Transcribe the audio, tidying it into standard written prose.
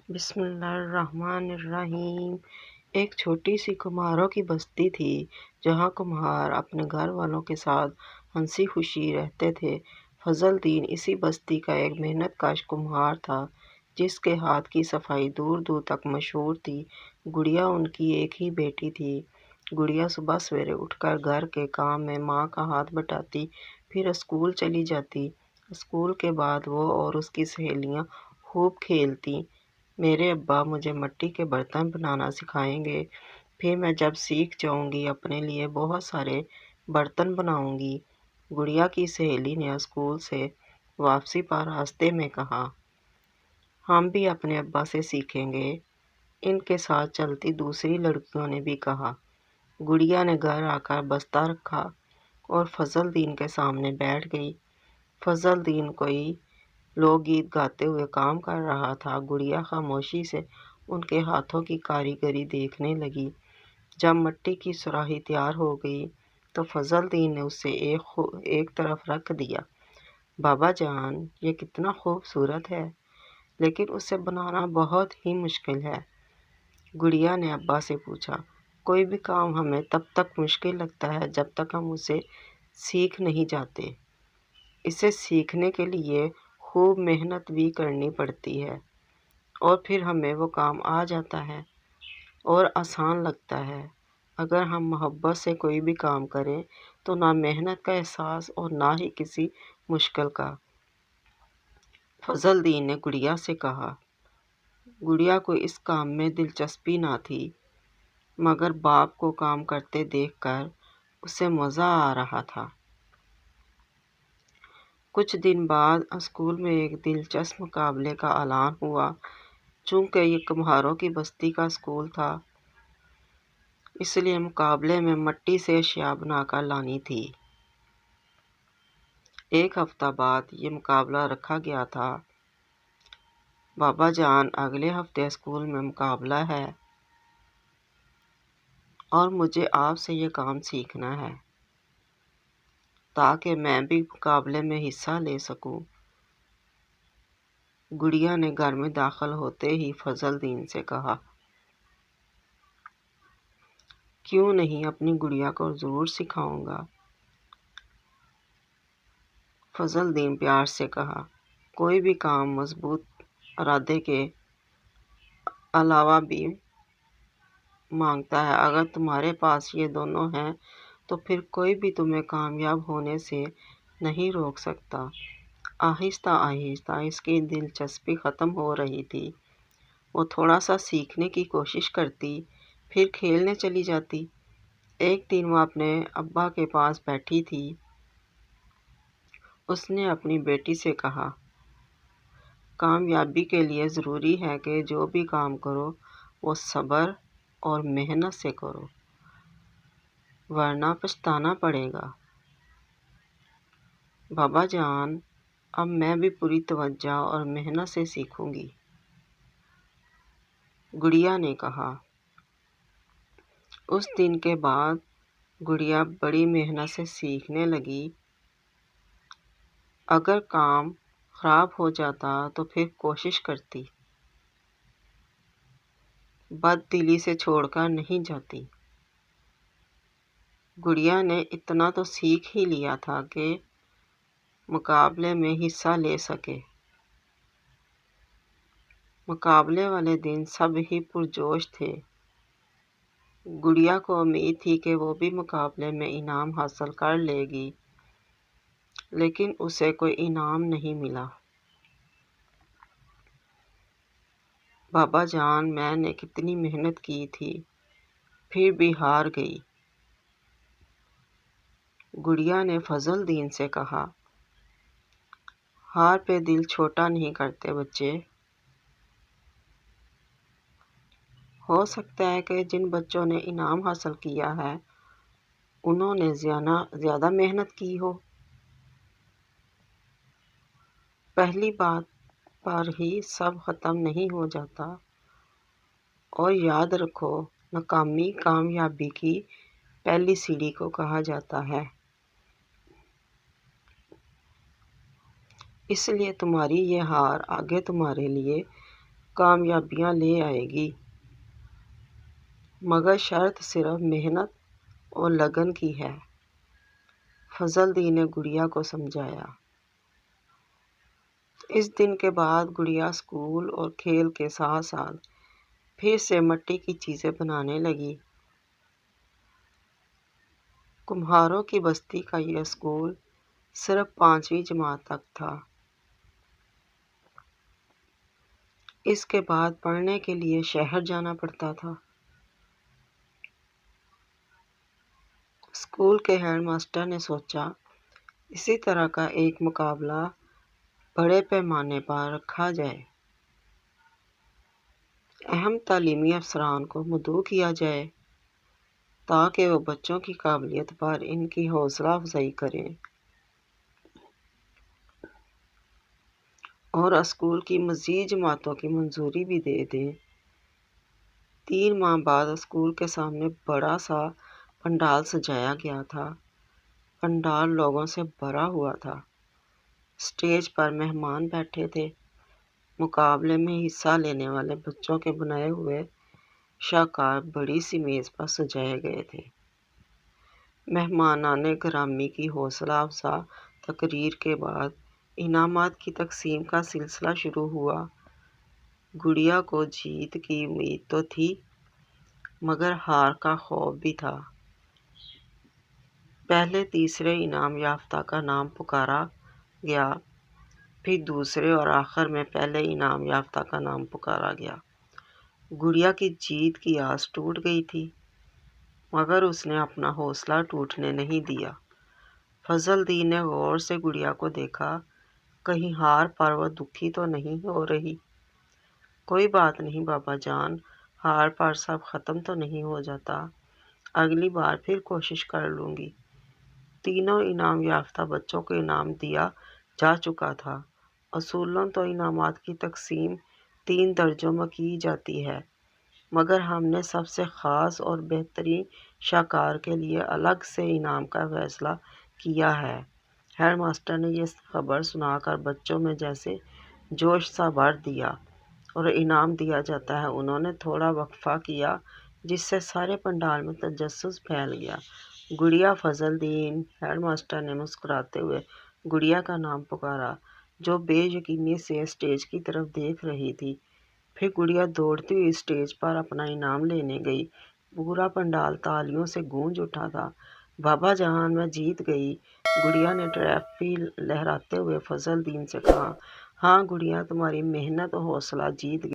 بسم اللہ الرحمن الرحیم۔ ایک چھوٹی سی کمہاروں کی بستی تھی جہاں کمہار اپنے گھر والوں کے ساتھ ہنسی خوشی رہتے تھے۔ فضل دین اسی بستی کا ایک محنت کش کمہار تھا جس کے ہاتھ کی صفائی دور دور تک مشہور تھی۔ گڑیا ان کی ایک ہی بیٹی تھی۔ گڑیا صبح سویرے اٹھ کر گھر کے کام میں ماں کا ہاتھ بٹاتی، پھر اسکول چلی جاتی۔ اسکول کے بعد وہ اور اس کی سہیلیاں خوب کھیلتی۔ میرے ابا مجھے مٹی کے برتن بنانا سکھائیں گے، پھر میں جب سیکھ جاؤں گی اپنے لیے بہت سارے برتن بناؤں گی، گڑیا کی سہیلی نے اسکول سے واپسی پر راستے میں کہا۔ ہم بھی اپنے ابا سے سیکھیں گے، ان کے ساتھ چلتی دوسری لڑکیوں نے بھی کہا۔ گڑیا نے گھر آ کر بستہ رکھا اور فضل دین کے سامنے بیٹھ گئی۔ فضل دین کوئی لوک گیت گاتے ہوئے کام کر رہا تھا۔ گڑیا خاموشی سے ان کے ہاتھوں کی کاریگری دیکھنے لگی۔ جب مٹی کی سراہی تیار ہو گئی تو فضل دین نے اسے ایک طرف رکھ دیا۔ بابا جان، یہ کتنا خوبصورت ہے، لیکن اسے بنانا بہت ہی مشکل ہے۔ گڑیا نے ابا سے پوچھا۔ کوئی بھی کام ہمیں تب تک مشکل لگتا ہے جب تک ہم اسے سیکھ نہیں جاتے۔ اسے سیکھنے کے لیے خوب محنت بھی کرنی پڑتی ہے اور پھر ہمیں وہ کام آ جاتا ہے اور آسان لگتا ہے۔ اگر ہم محبت سے کوئی بھی کام کریں تو نہ محنت کا احساس اور نہ ہی کسی مشکل کا۔ فضل دین نے گڑیا سے کہا۔ گڑیا کو اس کام میں دلچسپی نہ تھی، مگر باپ کو کام کرتے دیکھ کر اسے مزہ آ رہا تھا۔ کچھ دن بعد اسکول میں ایک دلچسپ مقابلے کا اعلان ہوا۔ چونکہ یہ کمہاروں کی بستی کا اسکول تھا، اس لیے مقابلے میں مٹی سے اشیاء بنا کر لانی تھی۔ ایک ہفتہ بعد یہ مقابلہ رکھا گیا تھا۔ بابا جان، اگلے ہفتے اسکول میں مقابلہ ہے اور مجھے آپ سے یہ کام سیکھنا ہے تاکہ میں بھی مقابلے میں حصہ لے سکوں۔ گڑیا نے گھر میں داخل ہوتے ہی فضل دین سے کہا۔ کیوں نہیں، اپنی گڑیا کو ضرور سکھاؤں گا، فضل دین پیار سے کہا۔ کوئی بھی کام مضبوط ارادے کے علاوہ بھی مانگتا ہے۔ اگر تمہارے پاس یہ دونوں ہیں تو پھر کوئی بھی تمہیں کامیاب ہونے سے نہیں روک سکتا۔ آہستہ آہستہ اس کی دلچسپی ختم ہو رہی تھی۔ وہ تھوڑا سا سیکھنے کی کوشش کرتی، پھر کھیلنے چلی جاتی۔ ایک دن وہ اپنے ابا کے پاس بیٹھی تھی۔ اس نے اپنی بیٹی سے کہا، کامیابی کے لیے ضروری ہے کہ جو بھی کام کرو وہ صبر اور محنت سے کرو، ورنہ پچھتانا پڑے گا۔ بابا جان، اب میں بھی پوری توجہ اور محنت سے سیکھوں گی، گڑیا نے کہا۔ اس دن کے بعد گڑیا بڑی محنت سے سیکھنے لگی۔ اگر کام خراب ہو جاتا تو پھر کوشش کرتی، بد دلی سے چھوڑ کر نہیں جاتی۔ گڑیا نے اتنا تو سیکھ ہی لیا تھا کہ مقابلے میں حصہ لے سکے۔ مقابلے والے دن سب ہی پرجوش تھے۔ گڑیا کو امید تھی کہ وہ بھی مقابلے میں انعام حاصل کر لے گی، لیکن اسے کوئی انعام نہیں ملا۔ بابا جان، میں نے کتنی محنت کی تھی، پھر بھی ہار گئی، گڑیا نے فضل دین سے کہا۔ ہار پہ دل چھوٹا نہیں کرتے بچے۔ ہو سکتا ہے کہ جن بچوں نے انعام حاصل کیا ہے انہوں نے زیادہ محنت کی ہو۔ پہلی بات پر ہی سب ختم نہیں ہو جاتا، اور یاد رکھو، ناکامی کامیابی کی پہلی سیڑھی کو کہا جاتا ہے۔ اس لیے تمہاری یہ ہار آگے تمہارے لیے کامیابیاں لے آئے گی، مگر شرط صرف محنت اور لگن کی ہے۔ فضل دین نے گڑیا کو سمجھایا۔ اس دن کے بعد گڑیا اسکول اور کھیل کے ساتھ ساتھ پھر سے مٹی کی چیزیں بنانے لگی۔ کمہاروں کی بستی کا یہ اسکول صرف 5ویں جماعت تک تھا۔ اس کے بعد پڑھنے کے لیے شہر جانا پڑتا تھا۔ اسکول کے ہیڈ ماسٹر نے سوچا اسی طرح کا ایک مقابلہ بڑے پیمانے پر رکھا جائے، اہم تعلیمی افسران کو مدعو کیا جائے تاکہ وہ بچوں کی قابلیت پر ان کی حوصلہ افزائی کریں اور اسکول کی مزید جماعتوں کی منظوری بھی دے دیں۔ 3 ماہ بعد اسکول کے سامنے بڑا سا پنڈال سجایا گیا تھا۔ پنڈال لوگوں سے بھرا ہوا تھا۔ اسٹیج پر مہمان بیٹھے تھے۔ مقابلے میں حصہ لینے والے بچوں کے بنائے ہوئے شاہکار بڑی سی میز پر سجائے گئے تھے۔ مہمانان گرامی کی حوصلہ افزا تقریر کے بعد انعامات کی تقسیم کا سلسلہ شروع ہوا۔ گڑیا کو جیت کی امید تو تھی مگر ہار کا خوف بھی تھا۔ پہلے تیسرے انعام یافتہ کا نام پکارا گیا، پھر دوسرے اور آخر میں پہلے انعام یافتہ کا نام پکارا گیا۔ گڑیا کی جیت کی آس ٹوٹ گئی تھی مگر اس نے اپنا حوصلہ ٹوٹنے نہیں دیا۔ فضل دین نے غور سے گڑیا کو دیکھا، کہیں ہار پر وہ دکھی تو نہیں ہو رہی؟ کوئی بات نہیں بابا جان، ہار پر سب ختم تو نہیں ہو جاتا، اگلی بار پھر کوشش کر لوں گی۔ تینوں انعام یافتہ بچوں کو انعام دیا جا چکا تھا۔ اصولاً تو انعامات کی تقسیم 3 درجوں میں کی جاتی ہے مگر ہم نے سب سے خاص اور بہترین شاہکار کے لیے الگ سے انعام کا فیصلہ کیا ہے۔ ہیڈ ماسٹر نے یہ خبر سنا کر بچوں میں جیسے جوش سا بھر دیا اور انعام دیا جاتا ہے۔ انہوں نے تھوڑا وقفہ کیا جس سے سارے پنڈال میں تجسس پھیل گیا۔ گڑیا فضل دین، ہیڈ ماسٹر نے مسکراتے ہوئے گڑیا کا نام پکارا جو بے یقینی سے اسٹیج کی طرف دیکھ رہی تھی۔ پھر گڑیا دوڑتی ہوئی اسٹیج پر اپنا انعام لینے گئی۔ پورا پنڈال تالیوں سے گونج اٹھا تھا۔ بابا جان میں جیت گئی، گڑیا نے ٹرافی لہراتے ہوئے فضل دین سے کہا۔ ہاں گڑیا، تمہاری محنت اور حوصلہ جیت گئی۔